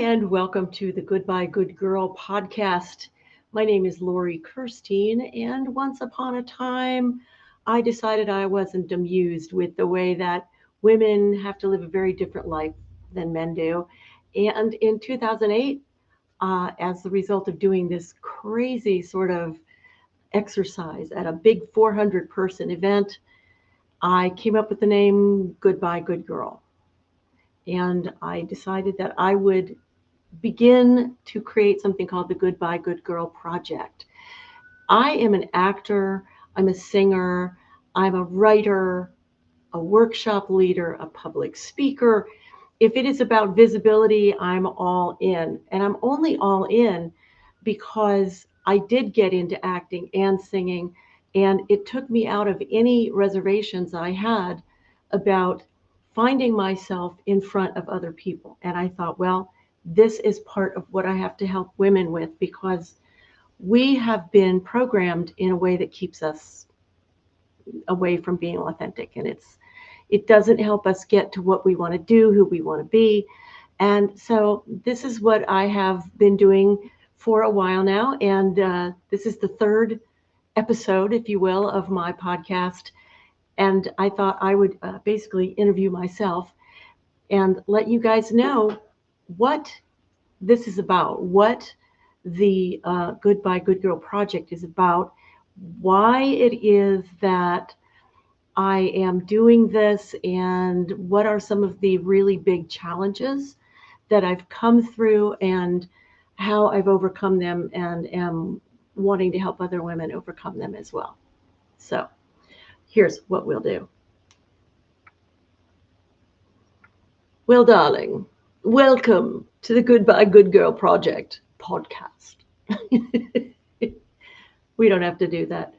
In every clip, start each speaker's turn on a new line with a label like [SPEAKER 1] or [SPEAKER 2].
[SPEAKER 1] and welcome to the Goodbye Good Girl podcast. My name is Lori Kirstein, and once upon a time, I decided I wasn't amused with the way that women have to live a very different life than men do. And in 2008, as the result of doing this crazy sort of exercise at a big 400-person event, I came up with the name Goodbye Good Girl. And I decided that I would begin to create something called the Goodbye Good Girl Project. I am an actor, I'm a singer, I'm a writer, a workshop leader, a public speaker. If it is about visibility, I'm all in. And I'm only all in because I did get into acting and singing, and it took me out of any reservations I had about finding myself in front of other people. And I thought, well, this is part of what I have to help women with, because we have been programmed in a way that keeps us away from being authentic. And it doesn't help us get to what we want to do, who we want to be. And so this is what I have been doing for a while now. And this is the third episode, if you will, of my podcast. And I thought I would basically interview myself and let you guys know what this is about, what the Goodbye Good Girl Project is about, why it is that I am doing this, and what are some of the really big challenges that I've come through and how I've overcome them and am wanting to help other women overcome them as well. So here's what we'll do. Well, darling, welcome to the Goodbye Good Girl Project podcast. We don't have to do that.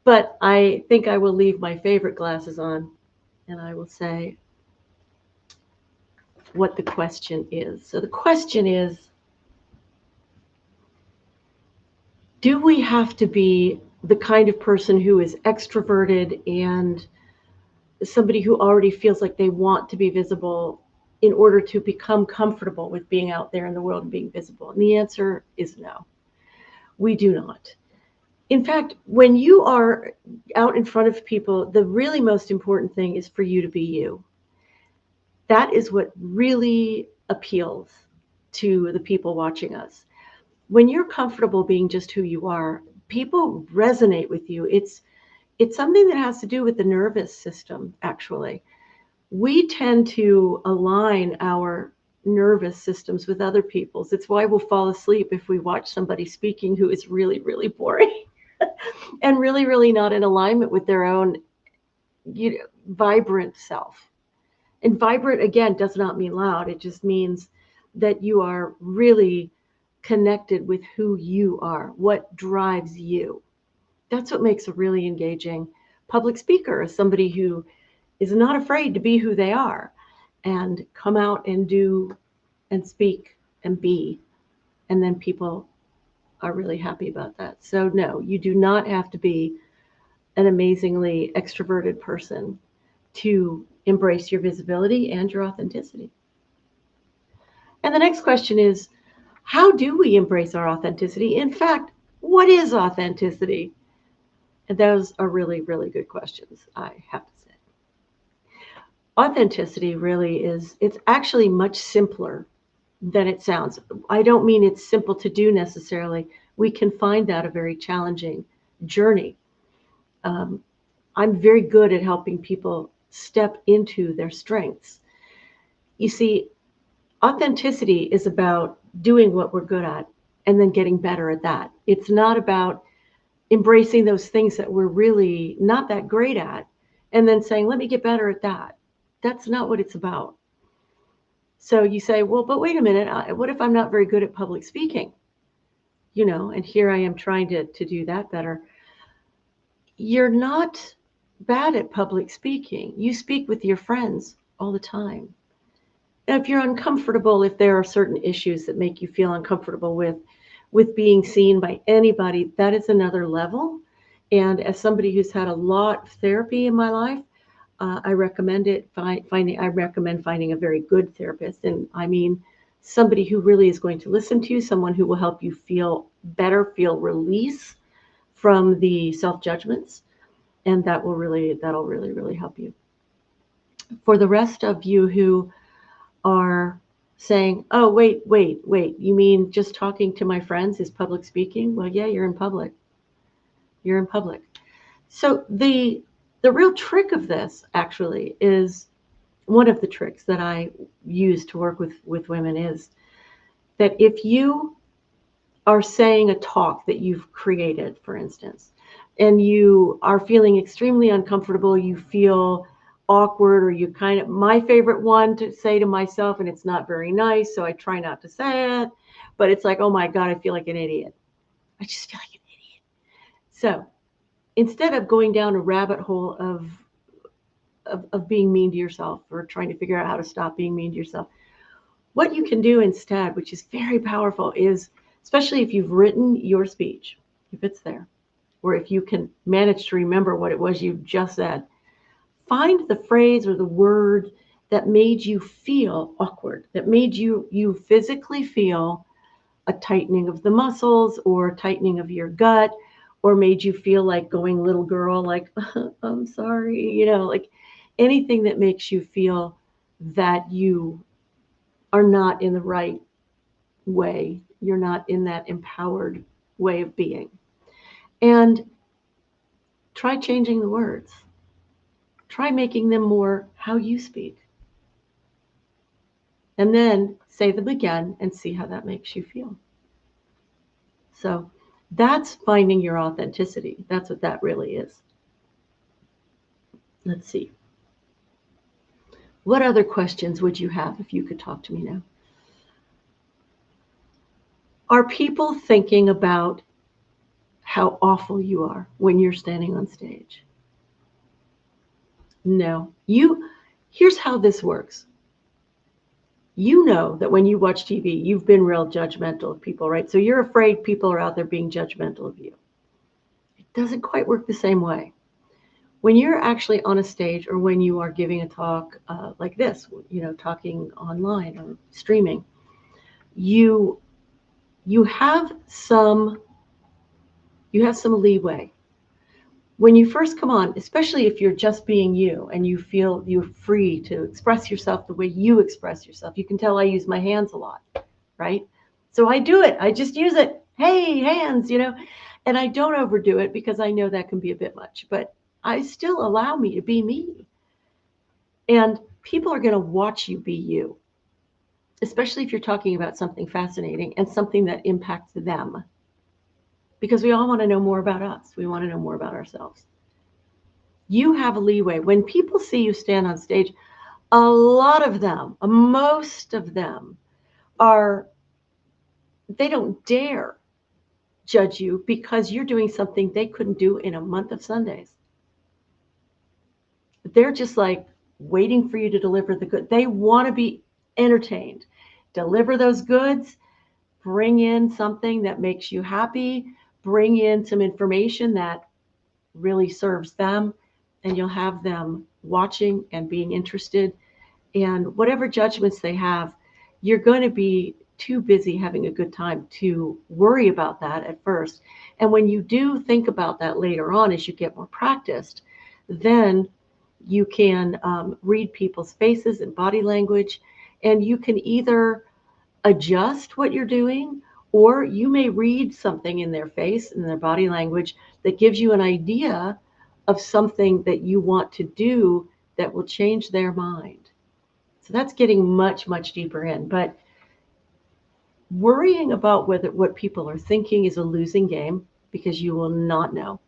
[SPEAKER 1] But I think I will leave my favorite glasses on, and I will say what the question is. So the question is, do we have to be the kind of person who is extroverted and somebody who already feels like they want to be visible in order to become comfortable with being out there in the world and being visible? And the answer is no, we do not. In fact, when you are out in front of people, the really most important thing is for you to be you. That is what really appeals to the people watching us. When you're comfortable being just who you are, people resonate with you. It's something that has to do with the nervous system, actually. We tend to align our nervous systems with other people's. It's why we'll fall asleep if we watch somebody speaking who is really, really boring and really, really not in alignment with their own vibrant self. And vibrant, again, does not mean loud. It just means that you are really connected with who you are, what drives you. That's what makes a really engaging public speaker, somebody who is not afraid to be who they are and come out and do and speak and be. And then people are really happy about that. So no, you do not have to be an amazingly extroverted person to embrace your visibility and your authenticity. And the next question is, how do we embrace our authenticity? In fact, what is authenticity? And those are really, really good questions, I have to say. Authenticity really it's actually much simpler than it sounds. I don't mean it's simple to do necessarily. We can find that a very challenging journey. I'm very good at helping people step into their strengths. You see, authenticity is about doing what we're good at and then getting better at that. It's not about embracing those things that we're really not that great at and then saying, let me get better at that. That's not what it's about. So you say, well, but wait a minute, what if I'm not very good at public speaking? And here I am trying to do that better. You're not bad at public speaking. You speak with your friends all the time. And if you're uncomfortable, if there are certain issues that make you feel uncomfortable with being seen by anybody, that is another level. And as somebody who's had a lot of therapy in my life, I recommend finding a very good therapist. And I mean somebody who really is going to listen to you, someone who will help you feel better, feel release from the self-judgments, and that'll really, really help you. For the rest of you who are saying, oh, wait, you mean just talking to my friends is public speaking? Well, yeah, you're in public. You're in public. So the real trick of this actually is, one of the tricks that I use to work with women is that if you are saying a talk that you've created, for instance, and you are feeling extremely uncomfortable, you feel awkward, or you kind of, my favorite one to say to myself, and it's not very nice, so I try not to say it, but it's like, oh my God, I feel like an idiot. I just feel like an idiot. So instead of going down a rabbit hole of being mean to yourself or trying to figure out how to stop being mean to yourself, what you can do instead, which is very powerful, is, especially if you've written your speech, if it's there, or if you can manage to remember what it was you just said, find the phrase or the word that made you feel awkward, that made you physically feel a tightening of the muscles or a tightening of your gut, or made you feel like going little girl, like, I'm sorry, like anything that makes you feel that you are not in the right way. You're not in that empowered way of being. And try changing the words. Try making them more how you speak. And then say them again and see how that makes you feel. So that's finding your authenticity. That's what that really is. Let's see. What other questions would you have if you could talk to me now? Are people thinking about how awful you are when you're standing on stage? No. Here's how this works. You know that when you watch TV, you've been real judgmental of people, right? So you're afraid people are out there being judgmental of you. It doesn't quite work the same way. When you're actually on a stage, or when you are giving a talk like this, talking online or streaming, you have some leeway. When you first come on, especially if you're just being you and you feel you're free to express yourself the way you express yourself, you can tell I use my hands a lot, right? So I do it. I just use it. Hey, hands, and I don't overdo it because I know that can be a bit much, but I still allow me to be me. And people are going to watch you be you, especially if you're talking about something fascinating and something that impacts them. Because we all want to know more about us. We want to know more about ourselves. You have a leeway. When people see you stand on stage, a lot of them, most of them, they don't dare judge you because you're doing something they couldn't do in a month of Sundays. They're just like waiting for you to deliver the good. They want to be entertained. Deliver those goods, bring in something that makes you happy, bring in some information that really serves them, and you'll have them watching and being interested. And whatever judgments they have, you're going to be too busy having a good time to worry about that at first. And when you do think about that later on, as you get more practiced, then you can read people's faces and body language, and you can either adjust what you're doing, or you may read something in their face and their body language that gives you an idea of something that you want to do that will change their mind. So that's getting much, much deeper in. But worrying about what people are thinking is a losing game, because you will not know.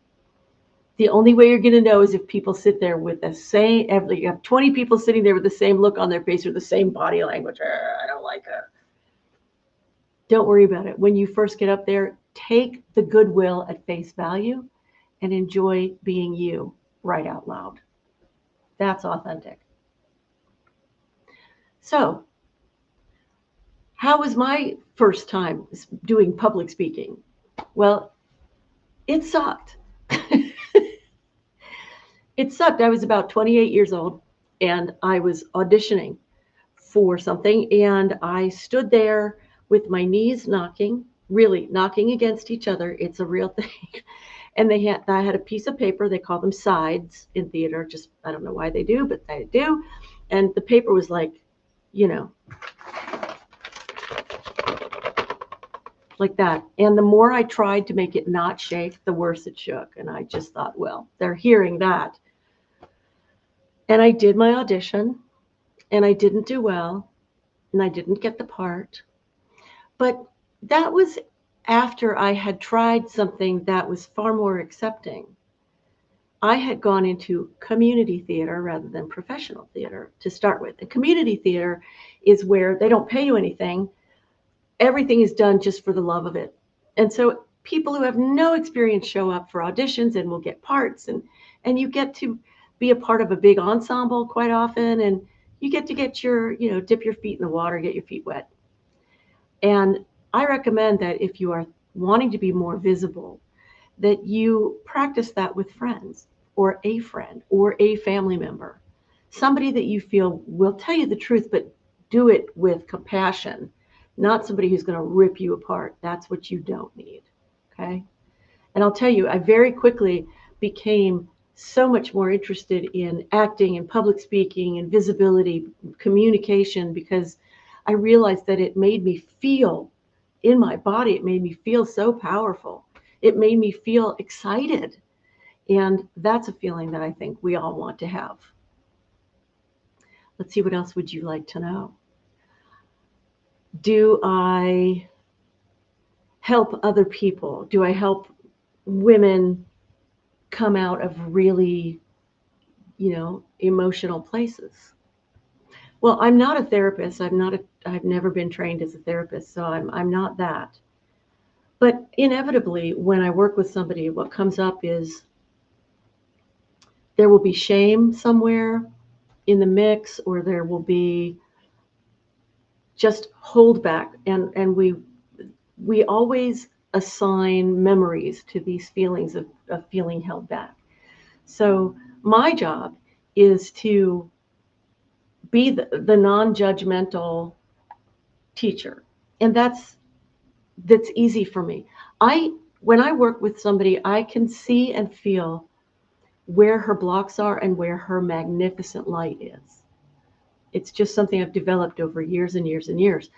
[SPEAKER 1] The only way you're going to know is if people sit there with the same, you have 20 people sitting there with the same look on their face or the same body language. I don't like it. Don't worry about it. When you first get up there, take the goodwill at face value and enjoy being you right out loud. That's authentic. So, how was my first time doing public speaking? Well, it sucked. It sucked. I was about 28 years old, and I was auditioning for something, and I stood there with my knees knocking, really knocking against each other. It's a real thing. And I had a piece of paper. They call them sides in theater. Just, I don't know why they do, but they do. And the paper was like, you know, like that. And the more I tried to make it not shake, the worse it shook. And I just thought, well, they're hearing that. And I did my audition, and I didn't do well, and I didn't get the part. But that was after I had tried something that was far more accepting. I had gone into community theater rather than professional theater to start with. And community theater is where they don't pay you anything. Everything is done just for the love of it. And so people who have no experience show up for auditions and will get parts, and you get to be a part of a big ensemble quite often, and you get your, dip your feet in the water, get your feet wet. And I recommend that if you are wanting to be more visible, that you practice that with friends or a friend or a family member, somebody that you feel will tell you the truth, but do it with compassion, not somebody who's going to rip you apart. That's what you don't need. Okay. And I'll tell you, I very quickly became so much more interested in acting and public speaking and visibility, communication, because I realized that it made me feel in my body. It made me feel so powerful. It made me feel excited. And that's a feeling that I think we all want to have. Let's see, what else would you like to know? Do I help other people? Do I help women come out of really, emotional places? Well, I'm not a therapist. I've never been trained as a therapist, so I'm not that. But inevitably, when I work with somebody, what comes up is there will be shame somewhere in the mix, or there will be just hold back. And we always assign memories to these feelings of feeling held back. So my job is to be the non-judgmental teacher. And that's easy for me. When I work with somebody, I can see and feel where her blocks are and where her magnificent light is. It's just something I've developed over years and years and years.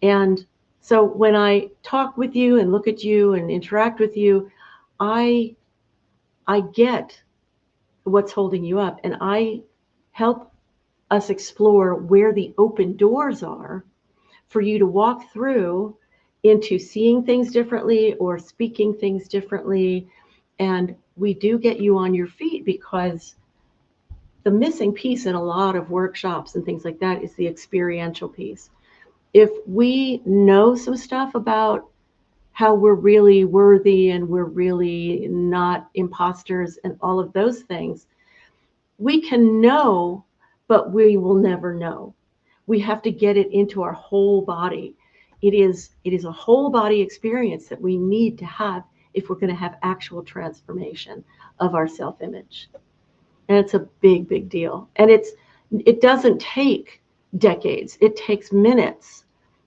[SPEAKER 1] And so when I talk with you and look at you and interact with you, I get what's holding you up, and I help us explore where the open doors are for you to walk through into seeing things differently or speaking things differently. And we do get you on your feet, because the missing piece in a lot of workshops and things like that is the experiential piece. If we know some stuff about how we're really worthy and we're really not imposters and all of those things, we can know, but we will never know. We have to get it into our whole body. It is a whole body experience that we need to have if we're going to have actual transformation of our self-image. And it's a big, big deal. And it doesn't take decades. It takes minutes,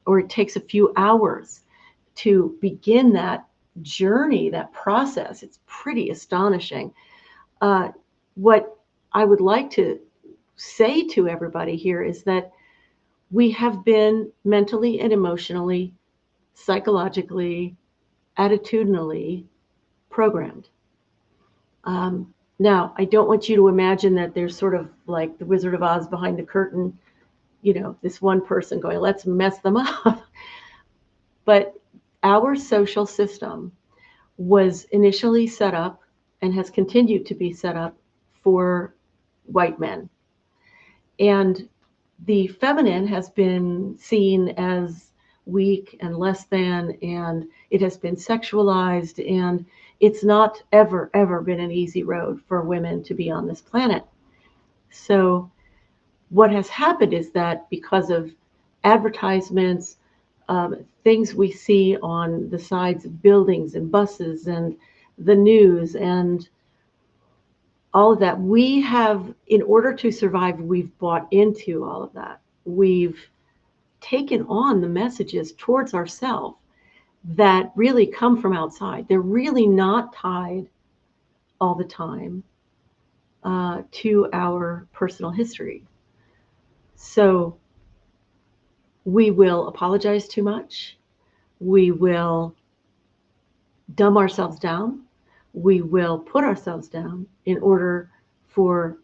[SPEAKER 1] or it takes a few hours to begin that journey, that process. It's pretty astonishing. What I would like to say to everybody here is that we have been mentally and emotionally, psychologically, attitudinally programmed. Now, I don't want you to imagine that there's sort of like the Wizard of Oz behind the curtain, this one person going, let's mess them up. But our social system was initially set up and has continued to be set up for white men. And the feminine has been seen as weak and less than, and it has been sexualized, and it's not ever been an easy road for women to be on this planet. So what has happened is that because of advertisements, things we see on the sides of buildings and buses and the news and all of that, we have, in order to survive, we've bought into all of that. We've taken on the messages towards ourselves that really come from outside. They're really not tied all the time to our personal history. So we will apologize too much. We will dumb ourselves down. We will put ourselves down in order for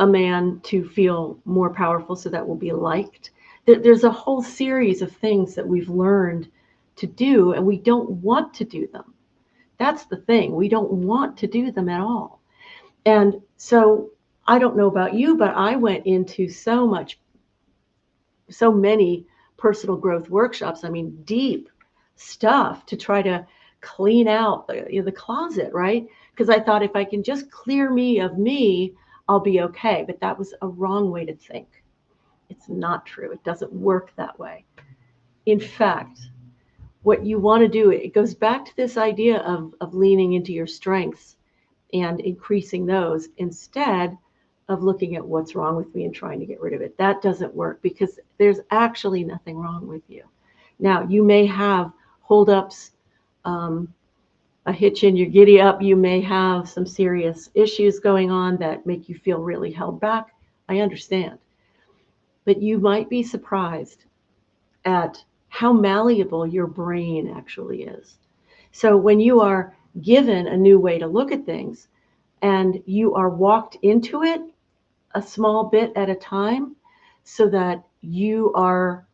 [SPEAKER 1] a man to feel more powerful so that we'll be liked. There's a whole series of things that we've learned to do, and we don't want to do them. That's the thing. We don't want to do them at all. And so I don't know about you, but I went into so many personal growth workshops. I mean, deep stuff to try to clean out the closet, right? Because I thought if I can just clear me of me, I'll be okay. But that was a wrong way to think. It's not true. It doesn't work that way. In fact, what you want to do, it goes back to this idea of leaning into your strengths and increasing those instead of looking at what's wrong with me and trying to get rid of it. That doesn't work because there's actually nothing wrong with you. Now, you may have holdups, a hitch in your giddy up. You may have some serious issues going on that make you feel really held back. I understand. But you might be surprised at how malleable your brain actually is. So when you are given a new way to look at things and you are walked into it a small bit at a time so that you are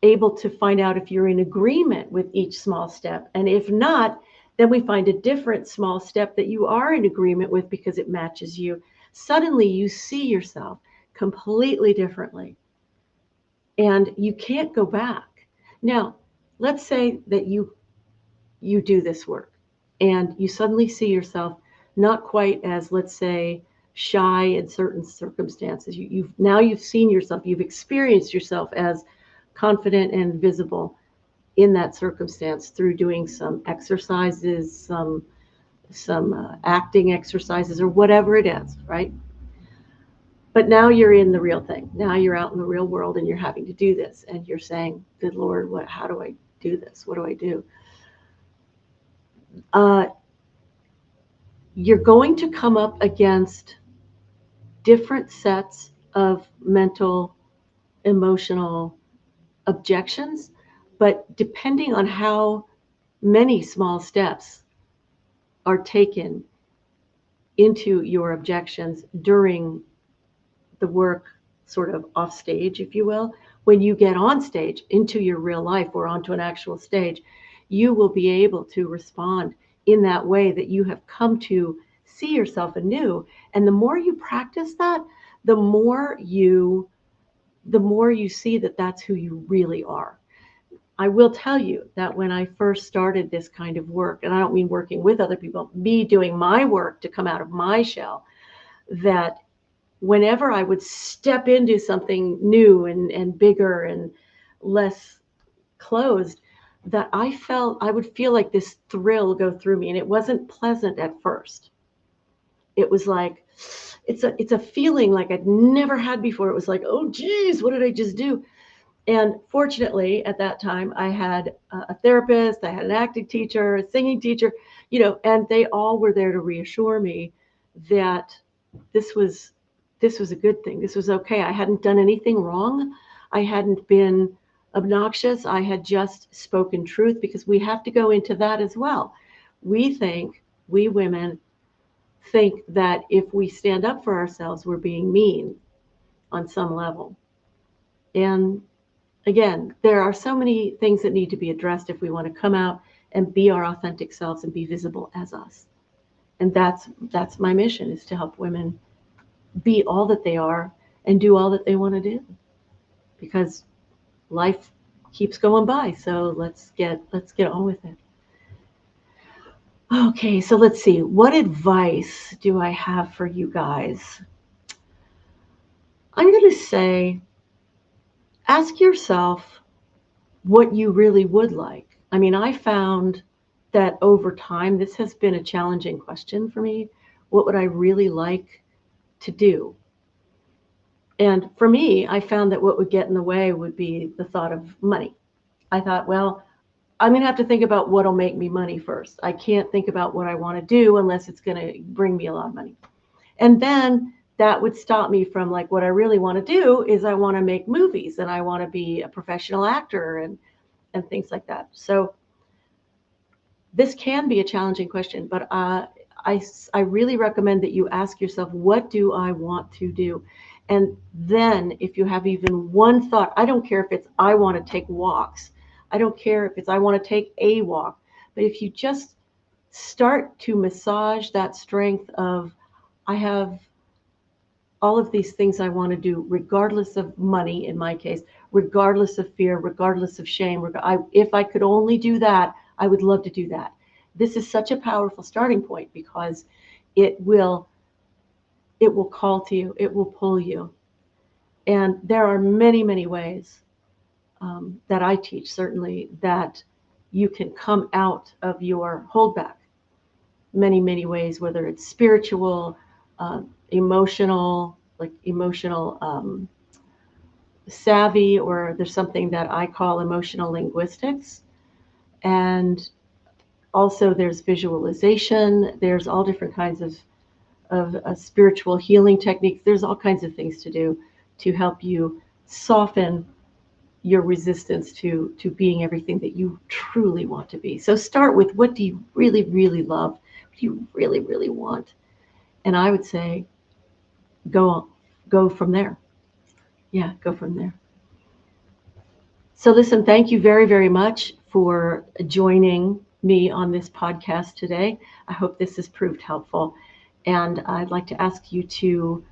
[SPEAKER 1] able to find out if you're in agreement with each small step. And if not, then we find a different small step that you are in agreement with because it matches you. Suddenly you see yourself completely differently and you can't go back. Now, let's say that you do this work and you suddenly see yourself not quite as, let's say, shy in certain circumstances. You've seen yourself, you've experienced yourself as confident and visible in that circumstance through doing some exercises, some acting exercises or whatever it is, right? But now you're in the real thing. Now you're out in the real world and you're having to do this and you're saying, good Lord, how do I do this? What do I do? You're going to come up against different sets of mental, emotional objections, but depending on how many small steps are taken into your objections during the work sort of off stage, if you will, when you get on stage into your real life or onto an actual stage, you will be able to respond in that way that you have come to see yourself anew. And the more you practice that, the more you see that that's who you really are. I will tell you that when I first started this kind of work, and I don't mean working with other people, me doing my work to come out of my shell, that whenever I would step into something new and bigger and less closed, that I would feel like this thrill go through me. And it wasn't pleasant at first. It was like, it's a feeling like I'd never had before. It was like, oh, geez, what did I just do? And fortunately, at that time, I had a therapist, I had an acting teacher, a singing teacher, and they all were there to reassure me that this was a good thing. This was okay. I hadn't done anything wrong. I hadn't been obnoxious. I had just spoken truth, because we have to go into that as well. We women think that if we stand up for ourselves, we're being mean on some level. And again, there are so many things that need to be addressed if we want to come out and be our authentic selves and be visible as us. And that's my mission, is to help women be all that they are and do all that they want to do, because life keeps going by. So let's get on with it. Okay, so let's see. What advice do I have for you guys? I'm going to say, ask yourself what you really would like. I mean, I found that over time, this has been a challenging question for me. What would I really like to do? And for me, I found that what would get in the way would be the thought of money. I thought, well, I'm going to have to think about what'll make me money first. I can't think about what I want to do unless it's going to bring me a lot of money. And then that would stop me from, like, what I really want to do is I want to make movies and I want to be a professional actor and things like that. So this can be a challenging question, but I really recommend that you ask yourself, what do I want to do? And then if you have even one thought, I don't care if it's I want to take walks. I don't care if it's I want to take a walk. But if you just start to massage that strength of, I have all of these things I want to do, regardless of money, in my case, regardless of fear, regardless of shame. If I could only do that, I would love to do that. This is such a powerful starting point because it will call to you, it will pull you. And there are many, many ways that I teach, certainly, that you can come out of your holdback. Many, many ways, whether it's spiritual, emotional, like emotional savvy, or there's something that I call emotional linguistics. And also there's visualization. There's all different kinds of spiritual healing techniques. There's all kinds of things to do to help you soften your resistance to being everything that you truly want to be. So start with, what do you really, really love? What do you really, really want? And I would say go from there. Yeah, go from there. So listen, thank you very, very much for joining me on this podcast today. I hope this has proved helpful. And I'd like to ask you to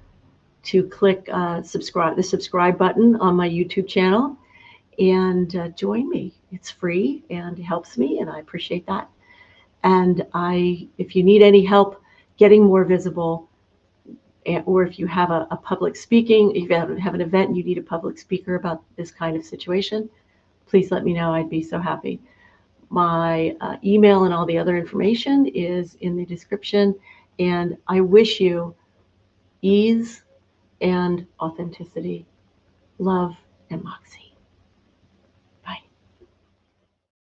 [SPEAKER 1] click the subscribe button on my YouTube channel and join me. It's free and it helps me, and I appreciate that. And if you need any help getting more visible, or if you have a public speaking, if you have an event and you need a public speaker about this kind of situation, please let me know. I'd be so happy. My email and all the other information is in the description. And I wish you ease and authenticity, love, and Moxie.